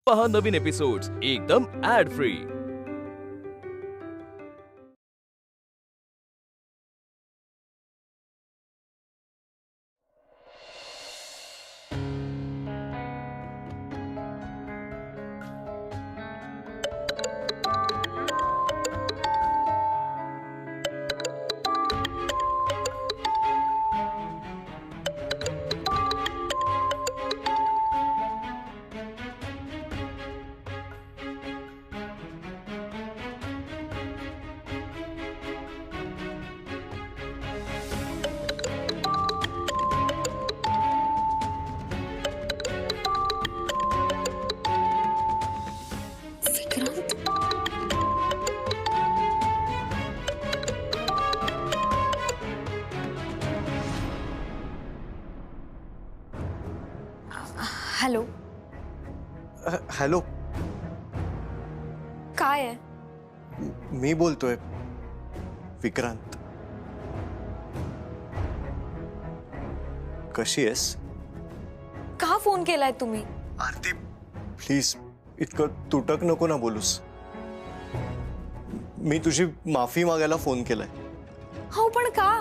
पहा नवीन एपिसोड्स एकदम add free. Hello hello, काय आहे? मी बोलतोय विक्रांत। कशी आहेस? का फोन केलाय तुम्ही? आरती प्लीज इतकं तुटक नको ना बोलूस। मी तुझी माफी मागायला फोन केलाय। हो पण का?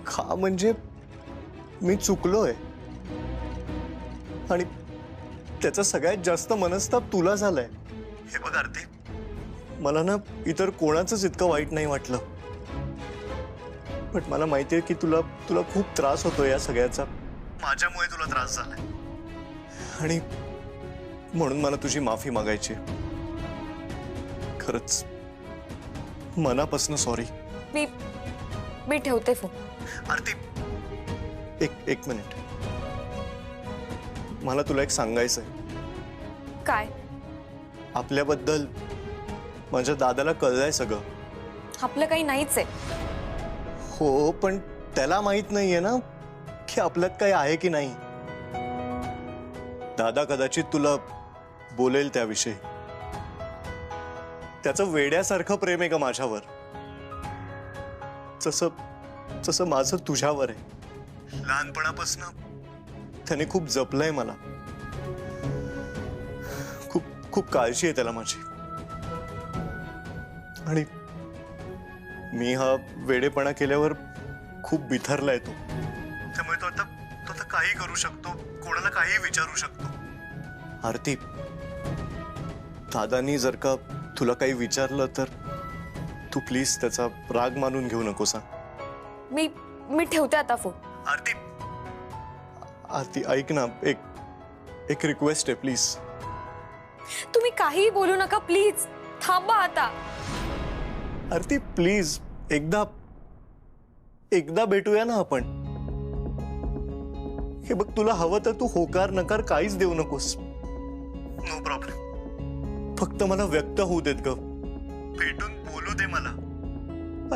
का म्हणजे मी चुकलोय आणि त्याचा सगळ्यात जास्त मनस्ताप तुला झालाय। हे बघ आरती, मला ना इतर कोणाचंच इतकं वाईट नाही वाटलं, पण मला माहितीये की तुला तुला खूप त्रास होतो या सगळ्याचा। माझ्यामुळे तुला त्रास झालाय आणि म्हणून मला तुझी माफी मागायची। खरंच मनापासून सॉरी। मी ठेवते फोन। आरती एक मिनिट, मला तुला एक सांगायचंय। काय? आपल्याबद्दल माझ्या दादाला कळलंय सगळं। आपलं काही नाहीच आहे। हो पण त्याला माहित नाहीये ना की आपल्यात काही आहे की नाही। दादा कदाचित तुला बोलेल त्याविषयी। त्याचं वेड्यासारखं प्रेम आहे का माझ्यावर, जसं जसं माझं तुझ्यावर आहे। लहानपणापासून त्याने खूप जपलंय मला। खूप खूप काळजी आहे त्याला माझी। आणि मी हा वेडेपणा केल्यावर खूप बिथरलाय तो। त्यामुळे तो आता काही करू शकतो, कोणाला काही विचारू शकतो। आरती, दादानी जर का तुला काही विचारलं तर तू प्लीज त्याचा राग मानून घेऊ नकोस। मी ठेवते आता फोन। आरती आरती ऐक ना, एक रिक्वेस्ट आहे प्लीज। तुम्ही काहीही बोलू नका प्लीज। थांबा आता। आरती प्लीज एकदा भेटूया ना आपण। हे बघ, तुला हवं तर तू होकार नकार काहीच देऊ नकोस। नो प्रॉब्लेम, फक्त मला व्यक्त होऊ देत ग। भेटून बोलू दे मला।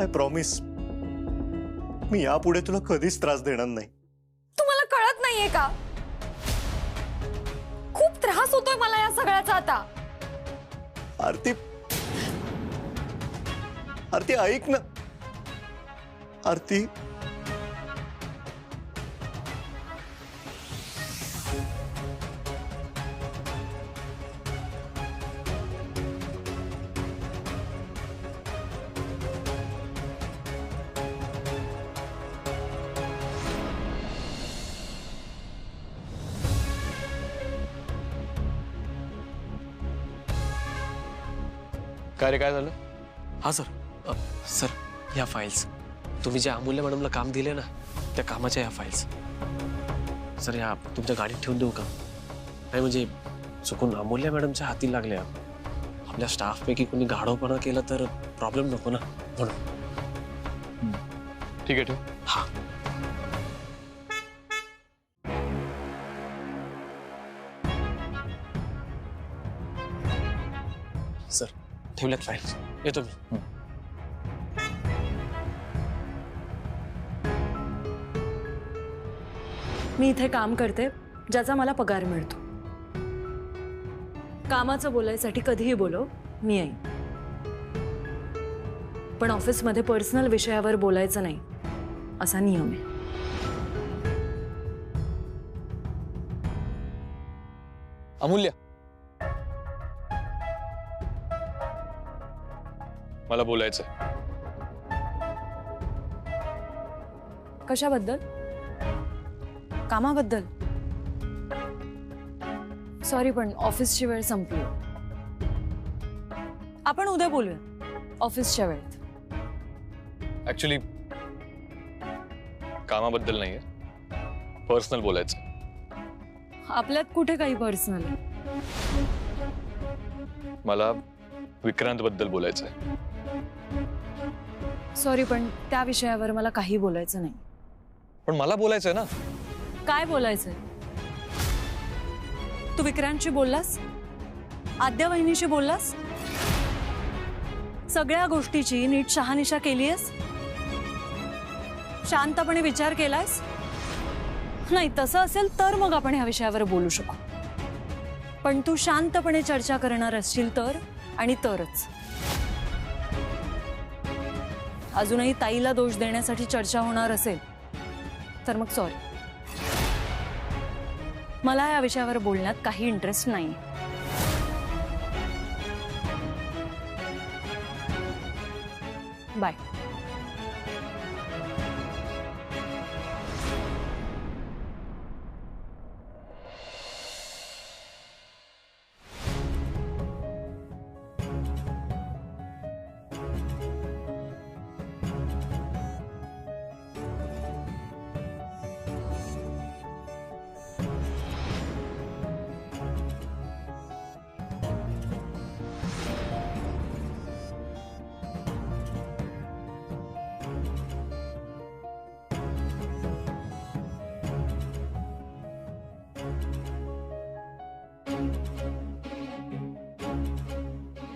आय प्रॉमिस, मी यापुढे तुला कधीच त्रास देणार नाही। तुम्हाला कळत नाहीये का? खूप त्रास होतोय मला या सगळ्याचा आता। आरती आरती ऐक ना। आरती काय रे, काय झालं? हाँ सर, सर या फाइल्स तुम्ही जे अमूल्य मॅडमला काम दिले ना, त्या कामाच्या या फाइल्स सर या तुमच्या गाडीत ठेवून देऊ का? नाही म्हणजे चुकून अमूल्य मॅडमच्या हाती लागल्या, आपल्या स्टाफपैकी कोणी गाढवपणा केलं तर प्रॉब्लेम नको ना, म्हणून। ठीक आहे, ठेव। हाँ सर, ठेवल्यात फाइल्स, येतो मी। मी इथे काम करते ज्याचा मला पगार मिळतो। कामाचं बोलायसाठी कधीही बोलव, मी येईन। पण ऑफिसमध्ये पर्सनल विषयावर बोलायचं नाही असा नियम आहे। अमूल्य, मला बोलायचंय. कशाबद्दल? कामाबद्दल? सॉरी पण ऑफिसची वेळ संपली. आपण उद्या बोलूया ऑफिसच्या वेळेत. ऍक्च्युली कामाबद्दल नाहीये, पर्सनल बोलायचं. आपल्यात कुठे काही पर्सनल? मला विक्रांत बद्दल बोलायचंय. सॉरी पण त्या विषयावर मला काही बोलायचं नाही. पण मला बोलायचंय ना. काय बोलायचंय? तू विक्रांतशी बोललास? आद्या वहिनीशी बोललास? सगळ्या गोष्टीची नीट शहानिशा केलीयस? शांतपणे विचार केलायस? नाही तसं असेल तर मग आपण ह्या विषयावर बोलू शकू. पण तू शांतपणे चर्चा करणार असशील तर आणि तरच. अजूनही ताईला दोष देण्यासाठी चर्चा होणार असेल तर मग सॉरी, मला या विषयावर बोलण्यात काही इंटरेस्ट नाही. बाय.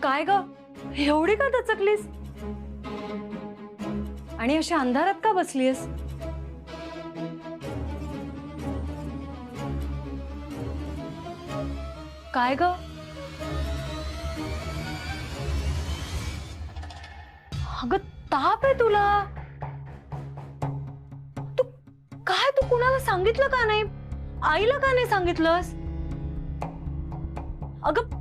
काय ग, एवढी का दचकलीस आणि अशी अंधारात का बसलीस? काय ग? अगं ताप आहे तुला? तू कुणाला सांगितलं का नाही? आईला का नाही सांगितलंस? अगं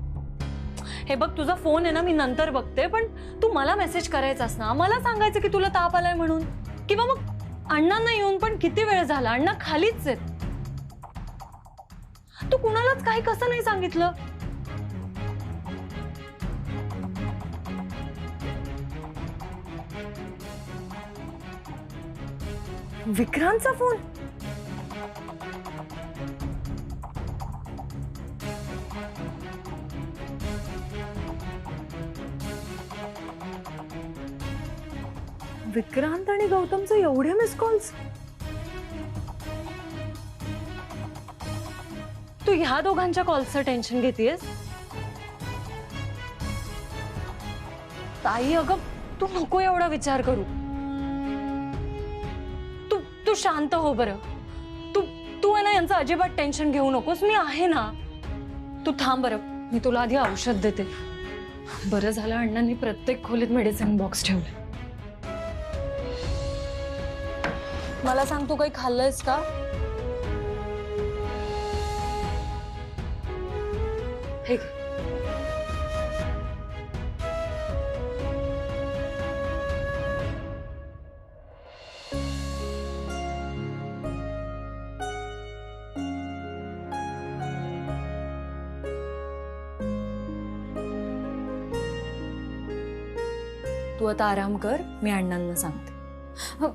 हे बघ, तुझा फोन आहे ना, मी नंतर बघते, पण तू मला मेसेज करायचास ना, मला सांगायचं की तुला ताप आलाय म्हणून. किंवा मग अण्णांना येऊन पण किती वेळ झाला, अण्णा खालीच आहेत. तू कुणालाच काही कसं नाही सांगितलं? विक्रांतचा फोन? विक्रांत आणि गौतमचे एवढे मिस कॉल्स? तू ह्या दोघांच्या कॉल्सचं टेन्शन घेतेस? ताई अगं तू नको एवढा विचार करू. तू शांत हो बरं. तू आहे ना, यांचं अजिबात टेन्शन घेऊ नकोस. मी आहे ना. तू थांब बरं, मी तुला आधी औषध देते. बरं झालं अण्णांनी प्रत्येक खोलीत मेडिसिन बॉक्स ठेवले. मला सांग, तू काही खाल्लंयस का? हे घे. तू आता आराम कर, मी अण्णांना सांगते.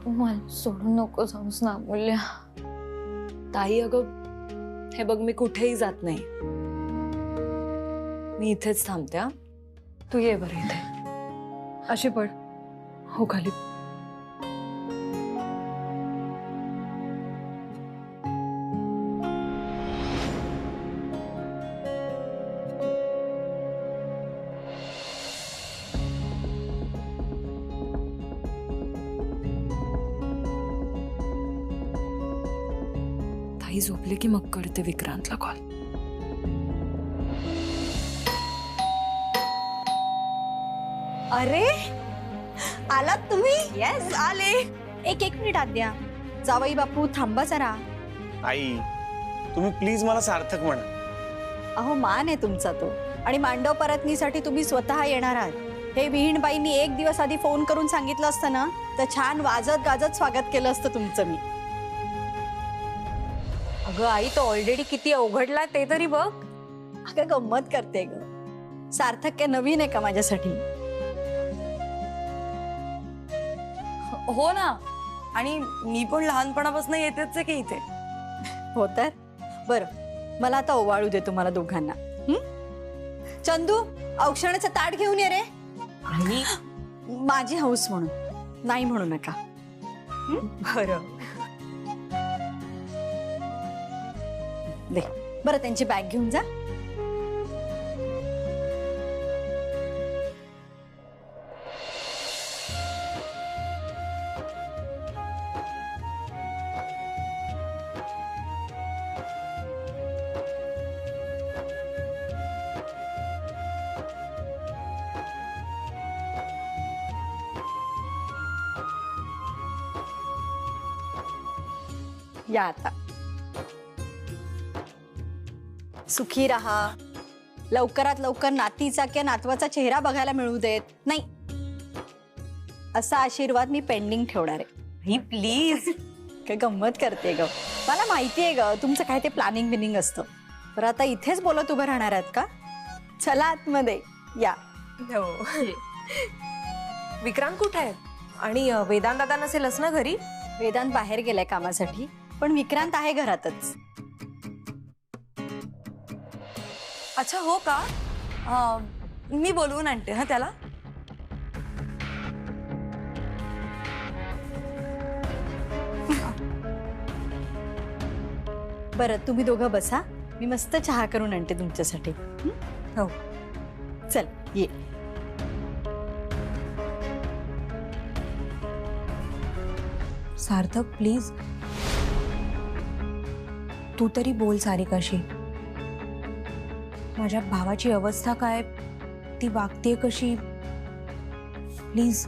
मला सोडून नको जाऊस ना अमूल्य. ताई अगं हे बघ, मी कुठेही जात नाही. मी इथेच थांबते. हा, तू ये बरं इथे. अशी पड. हो खाली. ताई झोपले की मग करते विक्रांतला कॉल. अरे आलात तुम्ही? येस आले. एक मिनिट आद्या. जावई बापू थांबा जरा. आई तुम्ही प्लीज मला सार्थक म्हणा. अहो मान आहे तुमचा तो, आणि मांडव परतनीसाठी तुम्ही स्वतः येणार आहात. हे विहीणबाईंनी एक दिवस आधी फोन करून सांगितलं असतं ना तर छान वाजत गाजत स्वागत केलं असतं तुमचं मी. अगं आई, तो ऑलरेडी किती अवघडला ते तरी बघ. अगं गंमत करते ग. सार्थक काय नवीन आहे का माझ्यासाठी? हो ना, आणि मी पण लहानपणापासून येतेच आहे की इथे. हो तर बरं, मला आता ओवाळू दे तुम्हाला दोघांना. चंदू, औक्षणाचं ताट घेऊन ये रे. आणि माझी हौस म्हणून, नाही म्हणू नका. बरं. दे बरं, त्यांची बॅग घेऊन जा. या आता. सुखी राहा. लवकरात लवकर नातीचा किंवा नातवाचा चेहरा बघायला मिळू देत नाही, असा आशीर्वाद मी पेंडिंग ठेवणार आहे. ही प्लीज. काय गंमत करते ग. मला माहिती आहे ग तुमचं काय ते प्लॅनिंग बिनिंग असतं. तर आता इथेच बोलत उभं राहणार आहात का? चला आतमध्ये या. हो. विक्रांत कुठे आहे? आणि वेदांत दादा नसेलच ना घरी? वेदांत बाहेर गेलाय कामासाठी, पण विक्रांत आहे घरातच. अच्छा, हो का? मी बोलवून आणते हा त्याला. बरं, तुम्ही दोघं बसा, मी मस्त चहा करून आणते तुमच्यासाठी. हो. चल ये. सार्थक प्लीज, तू तरी बोल सारिकाशी. माझ्या भावाची अवस्था काय, ती वागते कशी, प्लीज.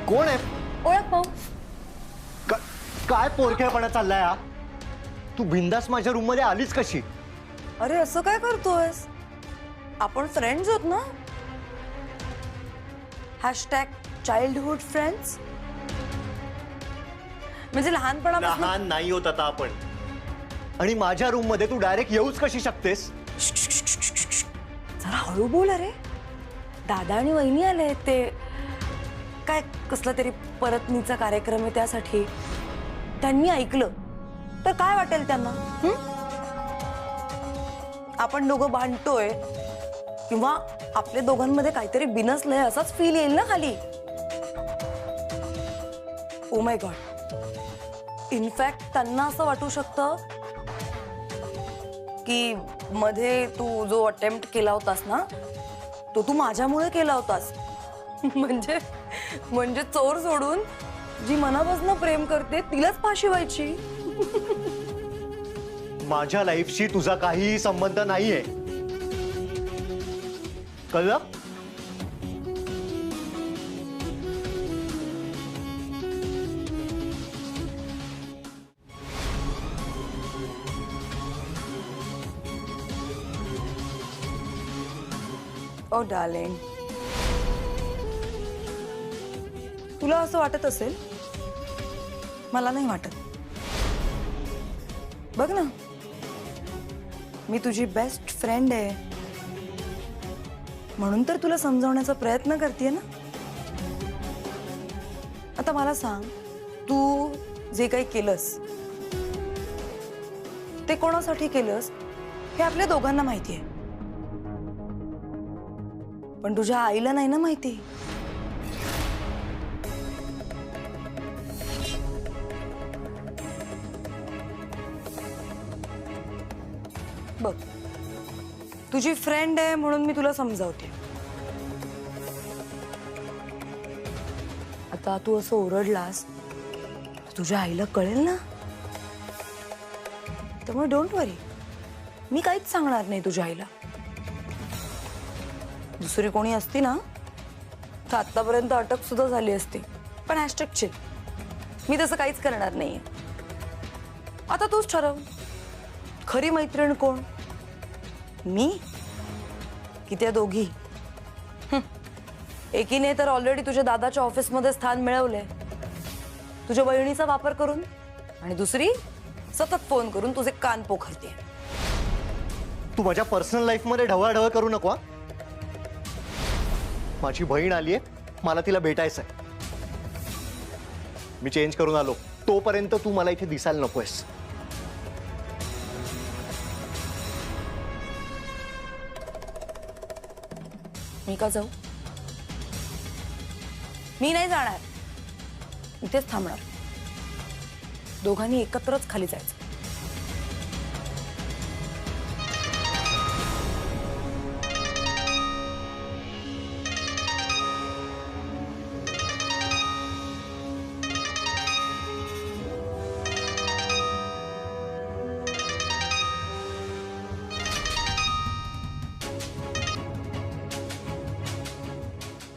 कोण आहे? ओळख पाहू. काय पोरक्यापणा चाललाय हा? तू बिंदास माझ्या रूम मध्ये आलीच कशी? अरे असं काय करतोयस? आपण फ्रेंड्स आहोत ना. #Childhood friends. म्हणजे लहानपणापासून. लहान नाही होत आता आपण. आणि माझ्या रूम मध्ये तू डायरेक्ट येऊच कशी शकतेस? जरा हळू बोल. अरे दादा आणि वहिनी आले, ते काय कसला तरी परतनीचा कार्यक्रम आहे, त्यासाठी त्यांनी ऐकलं तर काय वाटेल त्यांना? आपण दोघं भांडतोय किंवा आपल्या दोघांमध्ये काहीतरी बिनसलंय असाच फील येईल ना खाली. Oh my God. इनफॅक्ट त्यांना असं वाटू शकतं की मध्ये तू जो अटेम्प्ट केला होतास ना, तो तू माझ्यामुळे केला होतास. म्हणजे चोर सोडून जी मनापासून प्रेम करते तिलाच फाशी व्हायची. माझ्या लाईफशी तुझा काहीही संबंध नाहीये, कळलं? ओ डार्लिंग, तुला असं वाटत असेल, मला नाही वाटत. बघ ना, मी तुझी बेस्ट फ्रेंड आहे, म्हणून तर तुला समजावण्याचा प्रयत्न करतेय ना. आता मला सांग, तू जे काही केलंस ते कोणासाठी केलंस हे आपल्या दोघांना माहिती आहे. पण तुझ्या आईला नाही ना माहिती. बघ, तुझी फ्रेंड आहे म्हणून मी तुला समजावते. आता तू असं ओरडलास तर तुझ्या आईला कळेल ना. त्यामुळे डोंट वरी, मी काहीच सांगणार नाही तुझ्या आईला. दुसरी कोणी असती ना तर आतापर्यंत अटक सुद्धा झाली असती. पण हॅशटॅग चिल, मी तसं काहीच करणार नाहीये. आता तूच ठरव, खरी मैत्रीण कोण, मी की त्या दोघी? एकीने तर ऑलरेडी तुझ्या दादाच्या ऑफिसमध्ये स्थान मिळवलंय तुझ्या बहिणीचा वापर करून, आणि दुसरी सतत फोन करून तुझे कान पोखरते. तू माझ्या पर्सनल लाईफ मध्ये ढवळाढवळ करू नको. माझी बहीण आलीये, मला तिला भेटायचंय. मी चेंज करून आलो, तोपर्यंत तू मला इथे दिसायला नकोयस. मी का जाऊ? मी नाही जाणार, इथेच थांबणार. दोघांनी एकत्रच खाली जायचं.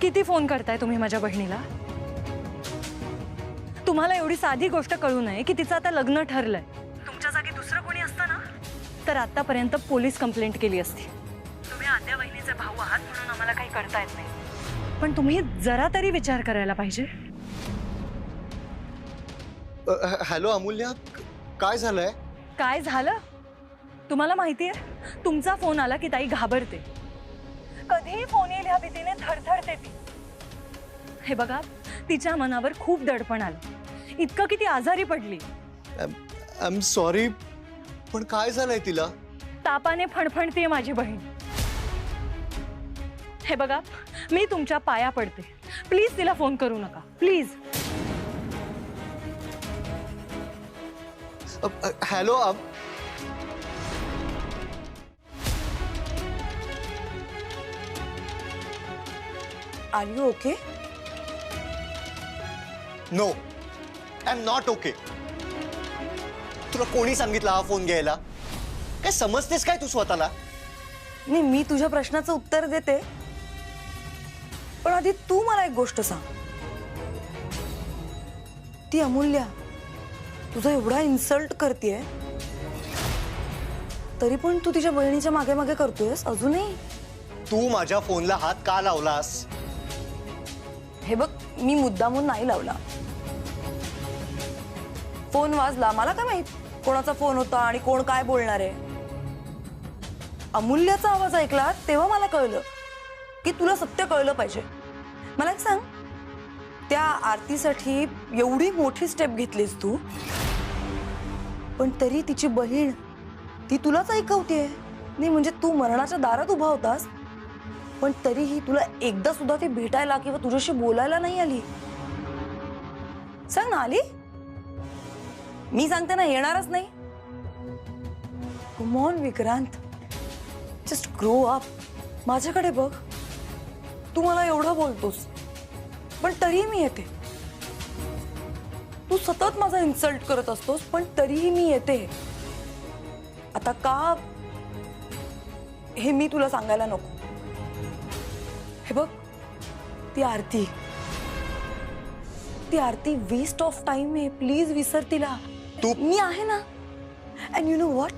किती फोन करताय तुम्ही माझ्या बहिणीला? तुम्हाला एवढी साधी गोष्ट कळू नये की तिचं आता लग्न ठरलंय. तुमच्या जागी दुसरं कोणी असतं ना तर आतापर्यंत पोलीस कंप्लेंट केली असती. तुम्ही आद्या बहिणीचे भाऊ आहात म्हणून आम्हाला काही करता येत नाही, पण तुम्ही जरा तरी विचार करायला पाहिजे. हॅलो अमूल्य, काय झालंय? काय झालं? तुम्हाला माहितीये, तुमचा फोन आला की ताई घाबरते. कधीही फोन येईल ह्या भीतीने थरथरते ती. हे बघा, तिच्या मनावर खूप दडपण आलं. इतकं की ती आजारी पडली. आय एम सॉरी, पण काय झालंय तिला? तापाने फणफणतीये माझी बहीण. हे बघा, मी तुमच्या पाया पडते, प्लीज तिला फोन करू नका, please. Hello are you okay? No, I am not okay. तुला कोणी सांगितलं हा फोन घ्यायला? काय समजतेस काय तू स्वतःला? नाही, मी तुझ्या प्रश्नाचं उत्तर देते, पण आधी तू मला एक गोष्ट सांग. ती अमूल्या तुझा एवढा इन्सल्ट करतेय, तरी पण तू तिच्या बहिणीच्या मागे मागे करतोयस अजूनही? तू माझ्या फोनला हात का लावलास? हे बघ, मी मुद्दामून नाही लावला. फोन वाजला, मला काय माहित कोणाचा फोन होता आणि कोण काय बोलणार आहे. अमूल्याचा आवाज ऐकला तेव्हा मला कळलं की तुला सत्य कळलं पाहिजे. मला एक सांग, त्या आरतीसाठी एवढी मोठी स्टेप घेतलीस तू, पण तरी तिची बहीण ती तुलाच ऐकवतेय. नाही म्हणजे तू मरणाच्या दारात उभा होतास, पण तरीही तुला एकदा सुद्धा ती भेटायला किंवा तुझ्याशी बोलायला नाही आली. सांग ना, आली? मी सांगते ना, येणारच नाही. Come on Vikrant, just grow up. माझ्याकडे बघ, तू मला एवढं बोलतोस पण तरीही मी येते. तू सतत माझा इन्सल्ट करत असतोस पण तरीही मी येते. आता का हे मी तुला सांगायला नको. हे बघ, ती आरती वेस्ट ऑफ टाइम आहे. प्लीज विसर तिला. तू मी आहे ना. अँड यू नो व्हॉट,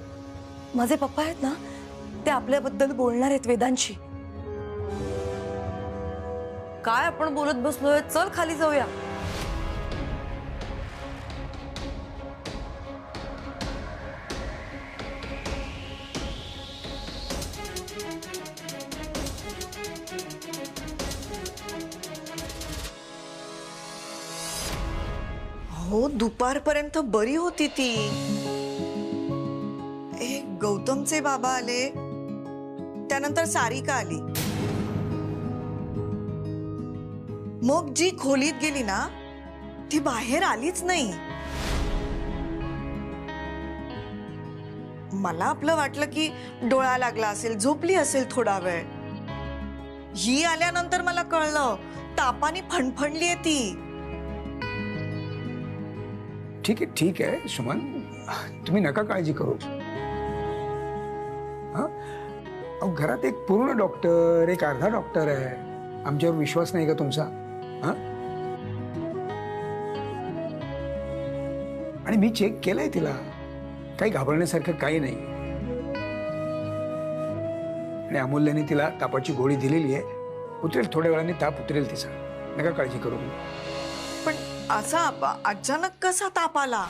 माझे पप्पा आहेत ना, ते आपल्याबद्दल बोलणार आहेत वेदांशी. काय आपण बोलत बसलोय, चल खाली जाऊया. हो, दुपारपर्यंत बरी होती ती. गौतमचे बाबा आले, त्यानंतर सारिका आली. मग जी खोलीत गेली ना ती बाहेर आलीच नाही. मला आपलं वाटलं की डोळा लागला असेल, झोपली असेल थोडा वेळ. ही आल्यानंतर मला कळलं तापाने फणफणलीये ती. ठीक आहे सुमन, तुम्ही नका काळजी करू. हा अहो, घरात एक पूर्ण डॉक्टर, एक अर्धा डॉक्टर आहे. आमच्यावर विश्वास नाही का तुमचा? हा आणि मी चेक केलंय तिला, काही घाबरण्यासारखं काही नाही. आणि अमूल्यने तिला तापाची गोळी दिलेली आहे, उतरेल थोड्या वेळाने, ताप उतरेल तिचा, नका काळजी करू. पण असा अचानक कसा ताप आला?